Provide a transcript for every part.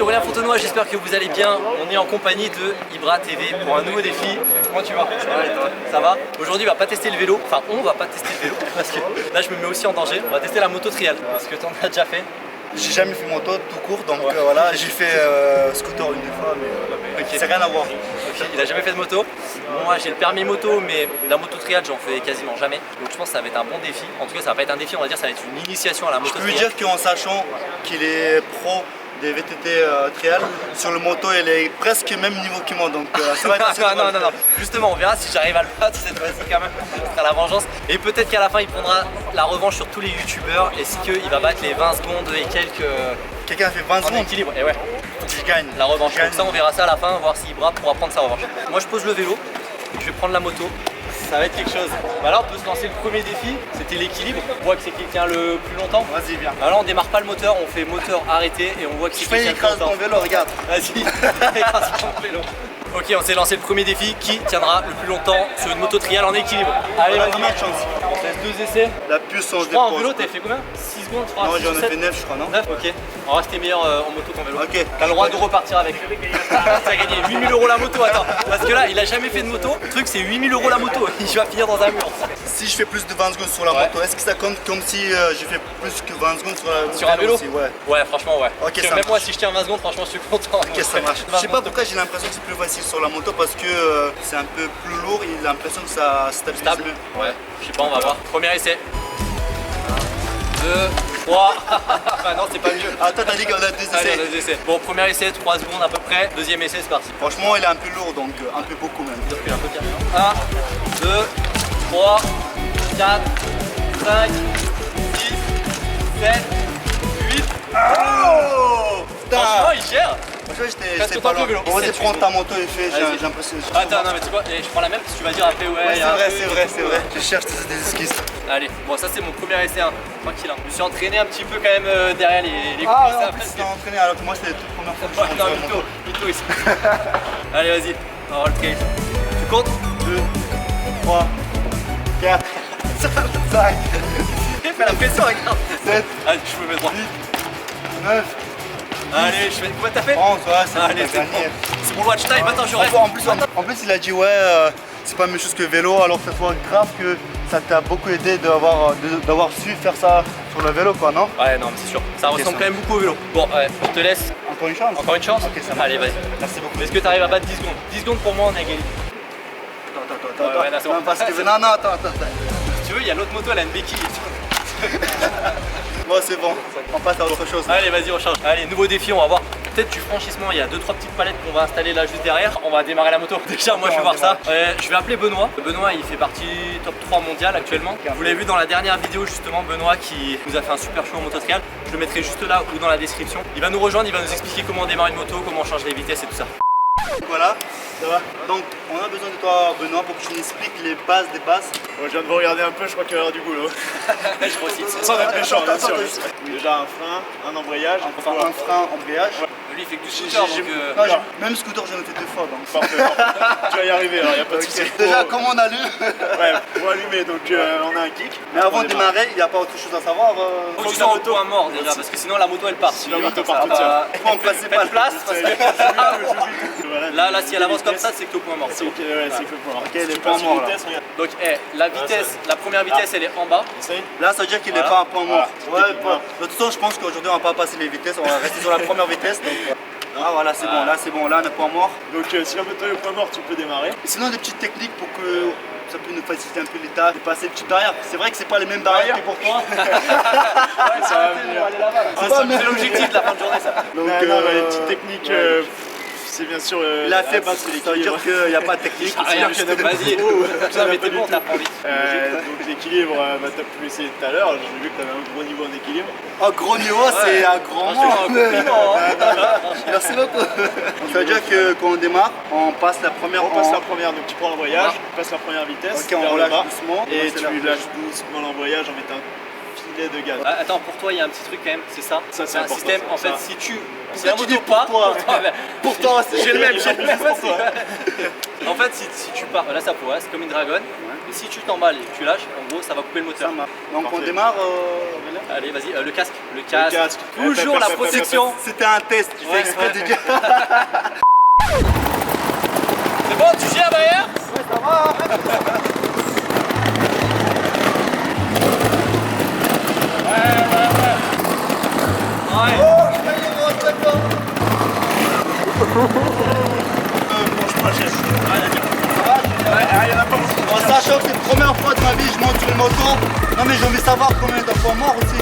c'est Aurélien Fontenoy, j'espère que vous allez bien. On est en compagnie de Ibra TV pour un nouveau défi. Comment tu vas? Ça va? Aujourd'hui on va pas tester le vélo, enfin on va pas tester le vélo parce que là je me mets aussi en danger. On va tester la moto trial parce que t'en as déjà fait. J'ai jamais fait moto tout court, donc voilà, j'ai fait scooter une deux fois, mais c'est rien à voir. Okay. Il a jamais fait de moto. Moi j'ai le permis moto, mais la moto trial j'en fais quasiment jamais. Donc je pense que ça va être un bon défi. En tout cas ça va pas être un défi, on va dire ça va être une initiation à la moto trial. Je peux trial. dire qu'en sachant qu'il est pro des VTT trial, sur le moto il est presque même niveau que moi, donc ça va être assez non. Justement on verra si j'arrive à le battre cette fois-ci quand même. Ce sera la vengeance. Et peut-être qu'à la fin il prendra la revanche sur tous les youtubeurs. Est-ce qu'il va battre les 20 secondes et quelques... Quelqu'un a fait 20 secondes. Équilibre. Et ouais. Je gagne. La revanche. Donc ça on verra ça à la fin, voir si Ibra pourra prendre sa revanche. Moi je pose le vélo, je vais prendre la moto. Ça va être quelque chose. Bah là on peut se lancer le premier défi, c'était l'équilibre. On voit que c'est qui tient le plus longtemps. Vas-y viens. Alors là on démarre pas le moteur, on fait moteur arrêté et on voit que c'est qui tient le plus longtemps. Ton vélo, regarde. Vas-y, écrase ton vélo. Ok, on s'est lancé le premier défi, qui tiendra le plus longtemps sur une moto trial en équilibre. Allez, vas-y, chance. On fait 2 essais. La puissance je crois en vélo, t'avais fait combien? 6 secondes, je crois. Non, j'en ai fait 9, je crois, non? 9, ok. On va rester meilleur en moto ton vélo. Ok. T'as le droit de repartir avec. T'as gagné 8000 € la moto, attends. Parce que là, il a jamais fait de moto. Le truc, c'est 8000 € la moto. Il va finir dans un mur. Si je fais plus de 20 secondes sur la moto, est-ce que ça compte comme si j'ai fait plus que 20 secondes sur un vélo aussi? Ouais, franchement, ouais. Ok, même moi, si je tiens 20 secondes, franchement, je suis content. Ok, ça marche. Je sais pas pourquoi j'ai l'impression que c'est plus facile sur la moto parce que c'est un peu plus lourd et j'ai l'impression que ça stabilise mieux. Ouais, je sais pas, on va voir. Premier essai. 1, 2, 3. Enfin non, c'est pas mieux. Attends, t'as dit qu'on a 2 essais. Allez, on a 2 essais. Bon, premier essai, 3 secondes à peu près. Deuxième essai, c'est parti. Franchement, il est un peu lourd, donc un peu beaucoup même. 1, 2, 3, 4, 5, 6, 7, 8. Oh putain. Franchement, il gère. Franchement, j'étais pas loin. vélo. Bon, vas-y, prends ta moto et fais, j'ai l'impression. Attends, non, mais tu sais quoi, je prends la même parce que tu vas dire après, ouais. C'est vrai. Je cherche des esquisses. Allez, bon, ça c'est mon premier essai, hein. Tranquille. Hein. Je me suis entraîné un petit peu quand même derrière les coulisses. Ah, en plus, tu t'es entraîné alors que moi, c'était la toute première fois que je non, mytho ici. Allez, vas-y, on va voir le trail. Tu comptes 2, 3, 4, 5, fais la pression, regarde. 7, allez, je me mets droit. 8, 9. Allez, je fais. Combien t'as fait? 11, ouais, c'est allez, c'est mon watch time, attends, je reste. En plus, il a dit, ouais, c'est pas la même chose que vélo, alors que ça soit grave que ça t'a beaucoup aidé d'avoir su faire ça sur le vélo, quoi, non? Ouais, non, mais c'est sûr. Ça ressemble quand même beaucoup au vélo. Bon, ouais, je te laisse. Encore une chance? Encore une chance? Ok, ça marche. Allez, vas-y. Merci beaucoup. Est-ce que t'arrives à battre 10 secondes? 10 secondes pour moi, on est égalité. Attends. Ouais, non, parce que... non, attends. Si tu veux, il y a l'autre moto, elle a une béquille. Bon, c'est bon, on passe à autre chose. Allez, vas-y, on change. Allez, nouveau défi, on va voir. Peut-être du franchissement, il y a 2-3 petites palettes qu'on va installer là juste derrière. On va démarrer la moto. Déjà, moi je vais voir ça. Je vais appeler Benoît. Benoît, il fait partie top 3 mondial actuellement. Vous l'avez vu dans la dernière vidéo justement, Benoît qui nous a fait un super show en moto trial. Je le mettrai juste là ou dans la description. Il va nous rejoindre, il va nous expliquer comment démarrer une moto, comment changer les vitesses et tout ça. Voilà, ça va. Donc, on a besoin de toi, Benoît, pour que tu nous expliques les bases des bases. Bon, je viens de vous regarder un peu, je crois qu'il va y avoir du boulot. Je crois aussi. Sans être méchant, bien sûr. Déjà un frein, un embrayage. Enfin, un frein, embrayage. Lui, il fait que du scooter, donc... Même scooter, j'en ai fait 2 fois. Donc. Parfait. Tu vas y arriver, alors il n'y a pas de souci. Déjà, comme on allume. Ouais, pour allumer, donc on a un kick. Mais avant de démarrer, il n'y a pas autre chose à savoir. Faut que tu sois au point mort déjà, parce que sinon la moto elle part. Si la moto part toute seule. Faut en placer pas de place. Là, si elle avance comme ça, c'est que t'es au point mort. C'est que le point mort. Ok, les points morts là. Donc, la vitesse, la première vitesse elle est en bas. Là, ça veut dire qu'il n'est pas un point mort. Ouais, de toute façon, je pense qu'aujourd'hui, on va pas passer les vitesses, on va rester sur la première vitesse. Ah voilà, c'est bon, là c'est bon, là on est point mort. Donc si la moto est au point mort, tu peux démarrer. Et sinon, des petites techniques pour que ça peut nous faciliter un peu l'état, de passer les petites barrières. C'est vrai que c'est pas les mêmes barrières que pour toi. Ouais, ça va venir. C'est l'objectif de la fin de journée ça. Donc les petites techniques, c'est bien sûr la faible, ça veut dire qu'il n'y a pas de technique. Vas-y, ça mais t'es bon, t'apprends vite. Donc l'équilibre, t'as pu essayer tout à l'heure, j'ai vu que t'avais un gros niveau en équilibre. Un gros niveau, c'est un grand mot. Merci beaucoup. Ça veut dire que quand on démarre, on passe la première. On passe la première, donc tu prends l'embrayage, tu passes la première vitesse. Ok, on relâche doucement. Et tu lâches doucement l'embrayage en mettant filet de gaz. Ah, attends, pour toi, il y a un petit truc quand même, c'est ça. Ça, c'est un important, système. En fait, ça. si tu. Si Pourquoi la tu moto dis pour pas, toi pour toi, j'ai le même, j'ai le même aussi. pour toi. En fait, si tu pars, là ça pourrait, c'est comme une dragonne. Et si tu t'emballes et que tu lâches, en gros, ça va couper le moteur. Ça marche. Donc on Parfait. démarre. Aurélien Allez, vas-y, le casque. Le casque. casque. Toujours la protection. C'était un test, tu fais Ouais, exprès ouais. de dire. C'est bon, tu gères derrière? Ouais, ça va. Ouais. Oh, ça y est, on rentre dedans. Franchement, j'ai. En sachant que c'est la première fois de ma vie que je monte sur une moto. Non mais j'ai envie de savoir combien de points morts aussi.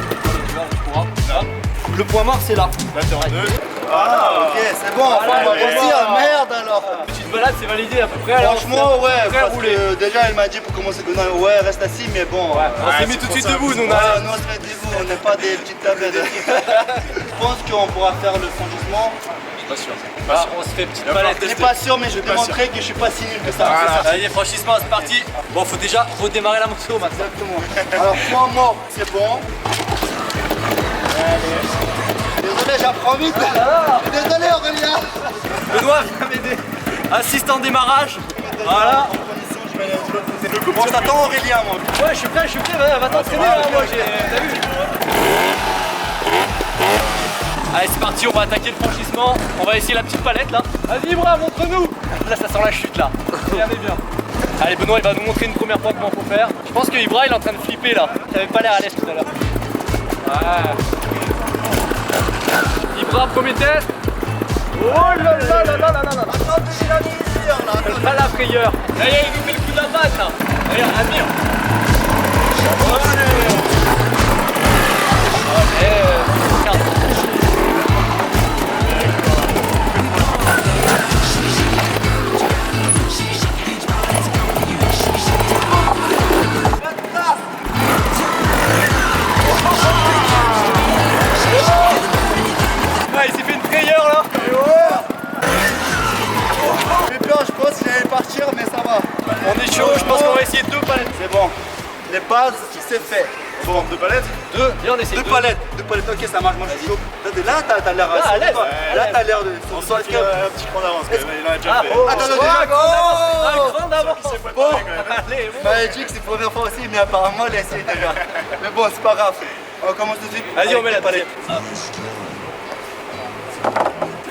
Le point mort, c'est là. Là, t'es en deux. Ah ok, c'est bon, enfin on va allez, réussir. Merde alors. Petite balade, c'est validé à peu près. Alors, Franchement ouais, Très parce roulé. que déjà elle m'a dit pour commencer de non, ouais reste assis mais bon. On s'est mis c'est tout de pour suite ça, debout, nous. Ouais, nous on se met debout, on n'est pas des petites tablettes. Je pense qu'on pourra faire le franchissement. Pas sûr. Voilà, on se fait petite balade. Je suis pas sûr mais je vais pas démontrer que je suis pas si nul que ça. Voilà. Allez, franchissement, c'est parti. Bon, faut déjà redémarrer la moto maintenant. Exactement. Alors point mort, c'est bon. Allez. Désolé, j'apprends vite. Désolé Aurélien. Benoît, viens m'aider. Assistant démarrage. Voilà. En condition, je vais aller de l'autre côté. Bon, je t'attends Aurélien moi. Ouais, je suis prêt, va t'entraîner là, moi t'as vu. Allez, c'est parti, on va attaquer le franchissement. On va essayer la petite palette là. Vas-y, Ibra, montre-nous. Là, ça sent la chute là. Regardez bien. Allez, Benoît, il va nous montrer une première fois comment faut faire. Je pense que Ibra, il est en train de flipper là. Il avait pas l'air à l'aise tout à l'heure. Ouais. Ibra, premier test. Oh là là là là là là là. Attends, j'ai la misère là. Pas la frayeur. Là, il nous fait le coup de la patte là. Regarde, admire. Regarde. Ouais, il s'est fait une frayeur là. J'ai peur, je pense que j'allais partir mais ça va. On est chaud, je pense qu'on va essayer deux palettes. C'est bon. Les bases, c'est fait. Bon, deux palettes. Deux. Viens, on essaie Deux palettes, ok ça marche, moi je suis chaud. Là t'as l'air Là, à l'aise. Là t'as l'air de. On sent qu'il a un petit cran d'avance quand même. Il en a déjà fait. Attends, déjà. Un grand d'avance. Bon, Allez, bon. Magic c'est la première fois aussi, mais apparemment elle essaie déjà. Mais bon, c'est pas grave. On commence tout de suite. Vas-y, on met la Avec les palette.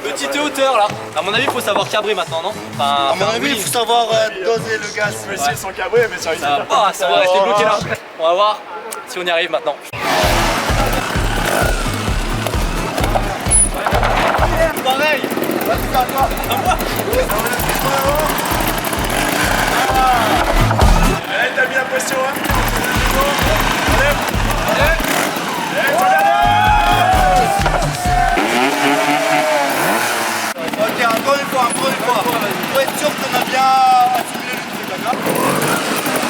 Petite hauteur là. À mon avis, il faut savoir cabrer maintenant, non? Enfin, À mon avis, il faut savoir doser le gaz. Je vais essayer sans cabrer, mais ça risque ça de va pas, ça va rester bloqué là. On va voir si on y arrive maintenant. Pareil. Vas-y, calme-toi. Allez, t'as mis la pression, hein? Ok, encore une fois. Pour être sûr qu'on a bien assimilé le truc, d'accord?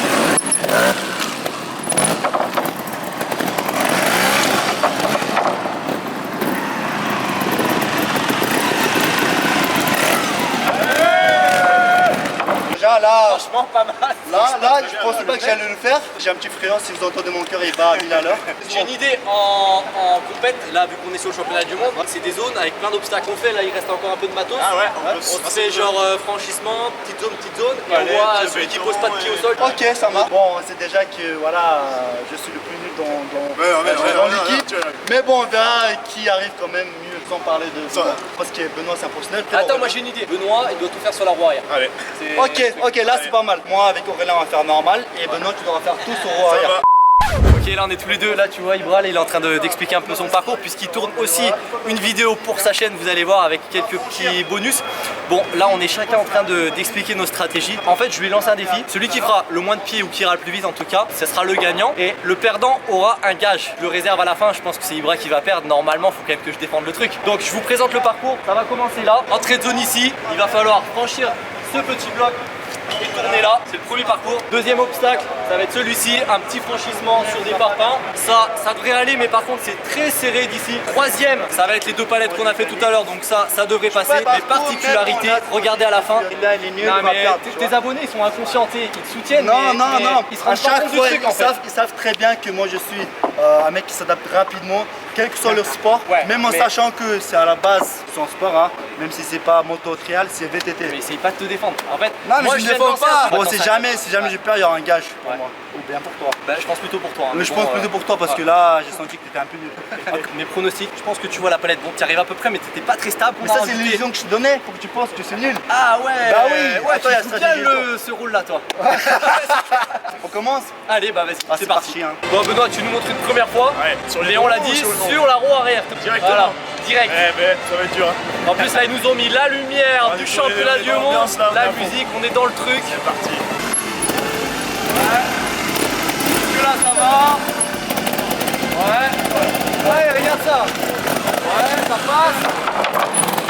Déjà là, Franchement, pas mal. là, je pensais pas que j'allais le faire. J'ai un petit frayeur, si vous entendez mon cœur, il bat à 1000 à l'heure. J'ai une idée en compète, là vu qu'on est sur le championnat du monde, c'est des zones avec plein d'obstacles. On fait là, il reste encore un peu de matos. Ah ouais, On se fait genre franchissement, petite zone, et Allez, on voit petit celui qui béton, pose pas de pied au sol. Ok, ça marche. Bon, c'est déjà que voilà, je suis le plus nul dans l'équipe. Mais bon, on verra qui arrive quand même mieux sans parler de Benoît. Parce que Benoît c'est un professionnel. Attends, moi j'ai une idée. Benoît, il doit tout faire sur la roue arrière. Allez. Ok, là c'est pas mal. Moi avec Aurélien on va faire normal et Benoît tu devras faire tout sur roue arrière. Ok, là on est tous les deux, là tu vois Ibra, là, il est en train d'expliquer un peu son parcours puisqu'il tourne aussi une vidéo pour sa chaîne, vous allez voir, avec quelques petits bonus. Bon, là on est chacun en train d'expliquer nos stratégies. En fait je lui ai lancé un défi, celui qui fera le moins de pieds ou qui ira le plus vite en tout cas, ce sera le gagnant et le perdant aura un gage. Je le réserve à la fin, je pense que c'est Ibra qui va perdre, normalement faut quand même que je défende le truc. Donc je vous présente le parcours, ça va commencer là, entrée de zone ici, il va falloir franchir ce petit bloc et tourner là, c'est le premier parcours. Deuxième obstacle, Ça va être celui-ci, un petit franchissement sur des parpaings. Ça devrait aller, mais par contre c'est très serré d'ici. Troisième, ça va être les deux palettes qu'on a fait tout à l'heure, donc ça devrait passer. Mais particularité, regardez à la fin. Là, il est nul, Non, il va mais perdre. tes abonnés ils sont inconscientés, ils te soutiennent. Non, mais ils se à rendent pas chaque compte du fois, truc, en fait. ils savent très bien que moi je suis un mec qui s'adapte rapidement, quel que soit leur sport, Ouais, même en mais- sachant que c'est à la base son sport, hein, même si c'est pas moto trial, c'est VTT. Mais essaye pas de te défendre. En fait, Non, mais moi je je ne viens de défends lancer un pas. truc Bon, dans si ça. jamais je perds, il y aura un gage pour Ouais. moi. Ou bien pour toi. Bah, je pense plutôt pour toi. hein, Mais mais je bon, pense plutôt pour toi parce que là, j'ai senti que tu étais un peu nul. Mes pronostics, je pense que tu vois la palette. Bon, tu arrives à peu près, mais t'étais pas très stable. Mais On a ça, c'est rajouté- l'illusion que je te donnais pour que tu penses que c'est nul. Ah ouais. Bah oui. Ouais, Attends, il y a tu joues bien stratégie, ce rôle-là, toi. On commence. Allez, bah vas-y, Ah, c'est parti. hein. Bon, Benoît, tu nous montres une première fois. Ouais, sur les Léon l'a roues ou dit, sur le long sur la roue arrière. Directement. Voilà, direct. Eh ben, ça va être dur. Hein. En plus, là, ils nous ont mis la lumière Ouais, du on est championnat dans du monde, l'ambiance, là, on est la à fond. musique, on est dans le truc. C'est parti. Que là, ça va. Ouais. Ouais, regarde ça. Ouais, ça passe.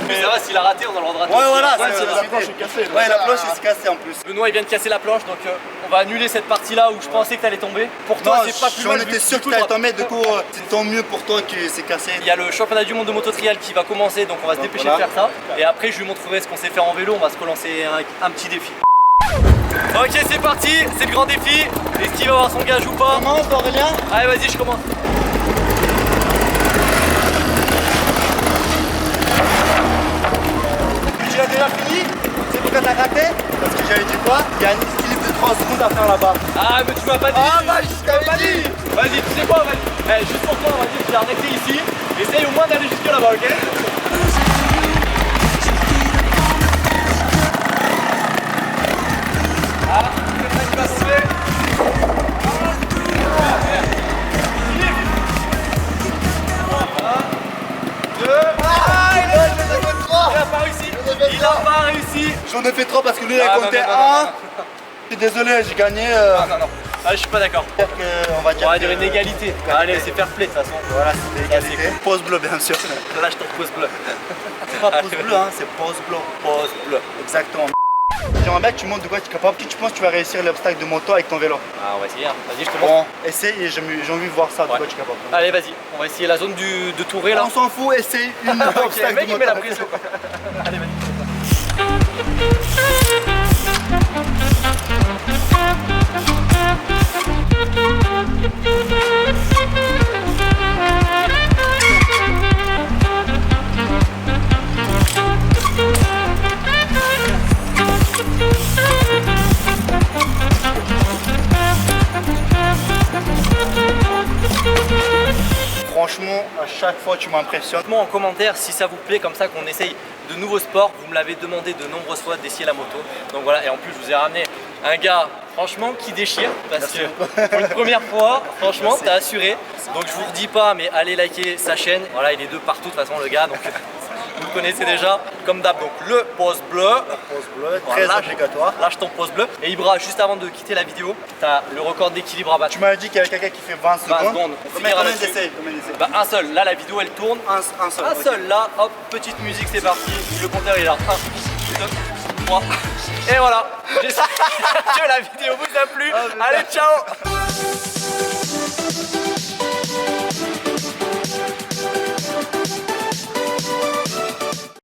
Mais ça va, s'il a raté, on a le droit de rater. Ouais, voilà, Ouais, c'est c'est la planche est cassée, donc Ouais, la ça- planche elle s'est cassée en plus. Benoît, il vient de casser la planche, donc on va annuler cette partie-là où je pensais que t'allais tomber. Pour toi, Non, c'est pas plus j'en mal. vu étais que sûr du que coup, t'allais tomber, du coup, c'est tant mieux pour toi que c'est cassé. il y a le championnat du monde de moto trial qui va commencer, donc on va se Donc dépêcher voilà. de faire ça. Et après, je lui montrerai ce qu'on sait faire en vélo. On va se relancer un petit défi. Ok, c'est parti, c'est le grand défi. Est-ce qu'il va avoir son gage ou pas? Commence, Aurélien. Allez, vas-y, je commence. Tu as déjà fini? C'est pourquoi t'as raté? Parce que j'avais dit quoi? Il y a un équilibre de 3 secondes à faire là-bas. Ah, mais tu m'as pas dit. Ah, bah, je Tu m'as pas t'avais dit. Vas-y, tu sais quoi, vas-y. Eh, juste pour toi, vas-y, je vais arrêter ici. Essaye au moins d'aller jusque là-bas, ok? Ah, c'est ça qui va se faire. Il a pas réussi. Il a pas réussi. J'en ai fait 3 parce que lui il a Ah, non, compté non, non, non, 1. Je suis désolé, j'ai gagné. Non, non, non. Ah, je suis pas d'accord. On va dire On va que- dire une égalité. Allez, c'est fair play de toute façon. Voilà, c'est Ça, l'égalité. Pause bleu, bien sûr. Là, je te repose bleu. C'est pas pause bleu, hein, c'est pause bleu. Pause bleu. Exactement. J'aimerais bien que tu montres de quoi tu es capable. Qui tu penses que tu vas réussir l'obstacle de moto avec ton vélo? Ah, on va essayer. Hein. Vas-y, je te montre. Bon, essaye et j'ai envie de voir ça, de Ouais. quoi tu es capable. Allez, vas-y. On va essayer la zone de Touré là. On s'en fout, essaye une Ok, obstacle mec, de il moto. met la pression. Allez, vas-y. Franchement, à chaque fois tu m'impressionnes. Dites-moi en commentaire si ça vous plaît, comme ça qu'on essaye de nouveaux sports. Vous me l'avez demandé de nombreuses fois d'essayer la moto. Donc voilà, et en plus je vous ai ramené un gars franchement qui déchire parce que pour une première fois, franchement, t'as assuré. Donc je vous redis pas, mais allez liker sa chaîne. Voilà, il est de partout de toute façon le gars, donc vous le connaissez déjà. Comme d'hab, donc le pouce bleu. Pause bleu, très Voilà, obligatoire. Lâche ton pouce bleu. Et Ibra, juste avant de quitter la vidéo, t'as le record d'équilibre à battre. Tu m'as dit qu'il y avait quelqu'un qui fait 20 secondes. 20 secondes. On Combien finira combien là-dessus. d'essais? Combien d'essais? Bah un seul, là la vidéo elle tourne. Un seul. Un ok. seul là, hop, petite musique, c'est parti. Le compteur il est là. 1, 2, 3. Et voilà. J'espère que la vidéo vous a plu. Allez, ciao.